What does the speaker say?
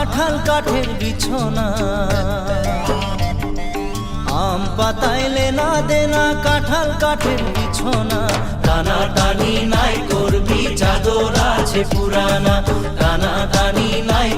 কাঁঠাল কাঠের বিছনা। আম পাতায় লেনা দেনা কাঁঠাল কাঠের বিছনা। টানা টানি নাই করবি চাদর আছে পুরানা, টানা টানি নাই